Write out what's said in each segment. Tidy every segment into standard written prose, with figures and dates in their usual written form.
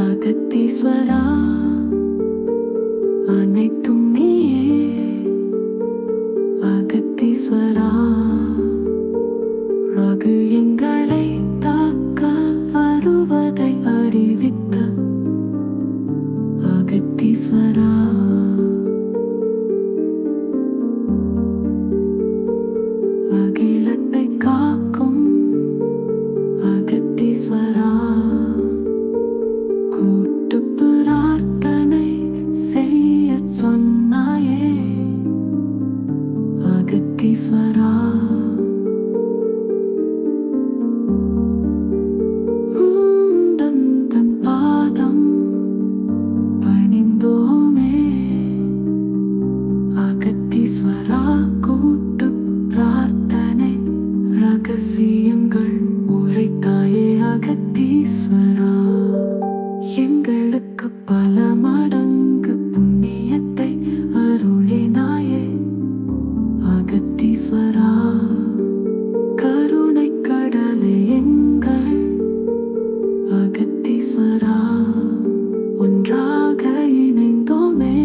அகத்தீஸ்வரா அனைத்தும் நீயே. அகத்தீஸ்வரா ரகு எங்களை தாக்க வருவதை அறிவித்த அகத்தீஸ்வரா அகிலத்தை காக்கும் அகத்தீஸ்வரா கூட்டு பிரார்த்தனை செய்ய சொன்னாயே அகத்தீஸ்வரா. தன் பாதம் பணிந்தோமே அகத்தீஸ்வரா. கூட்டு பிரார்த்தனை ரகசியங்கள் உரைத்தாயே அகத்தீஸ்வரா. எங்களுக்கு பல மடங்கு புண்ணியத்தை அருளினாயே அகத்தீஸ்வரா. கருணை கடலே எங்கள் அகத்தீஸ்வரா. ஒன்றாக இணைந்தோமே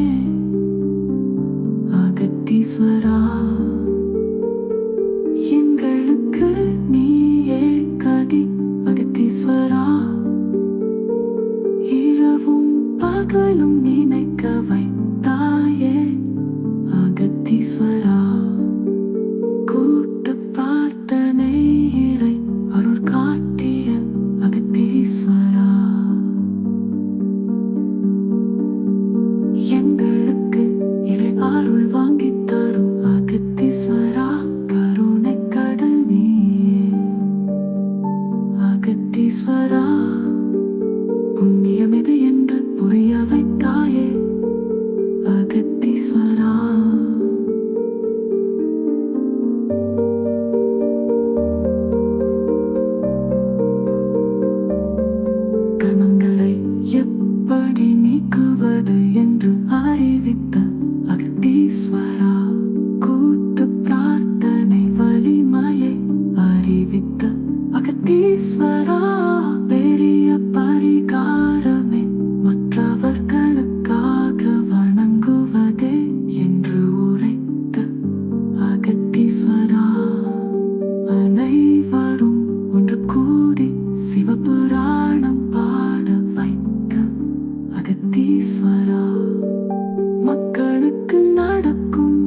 அகத்தீஸ்வரா. எங்களுக்கு நீயே கதி அகத்தீஸ்வரா. இரவும் பகலும் நினைக்க வைத்தாயே அகத்தீஸ்வரா. கூட்டு பிரார்த்தனை இறை அருள் காட்டிய அகத்தீஸ்வரா. எங்களுக்கு இறை அருள் வாங்கித் தரும் அகத்தீஸ்வரா. கருணை கடல் நீயே அகத்தீஸ்வரா. புண்ணியம் எது என்று புரிய வைத்தாயே அகத்தீஸ்வரா. கணங்களை எப்படி நீக்குவது என்று அறிவித்த அகத்தீஸ்வரா. கூட்டு பிரார்த்தனை வலிமையை அறிவித்த அகத்தீஸ்வரா. பெரிய பரிகாரமே மற்றவர்களுக்காக வணங்குவதே என்று உரைத்த அகத்தீஸ்வரா. அனைவரும் ஒன்று கூடி சிவபுராணம் பாட வைத்த அகத்தீஸ்வரா. மக்களுக்கு நடக்கும்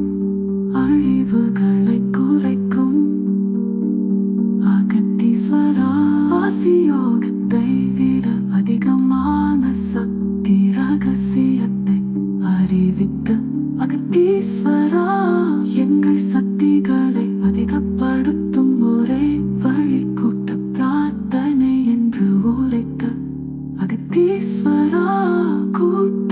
அழிவுகளை குறைக்கும் அகத்தீஸ்வரா. வாசியோகத்தை விட அதிகமான சக்தி ரகசியத்தை அறிவித்த அகத்தீஸ்வரா. எங்கள் சக்திகளை அதிகப்படுத்தும் ஒரே வழி கூட்ட பிரார்த்தனை என்று உரைத்த அகத்தீஸ்வரா. கூட்ட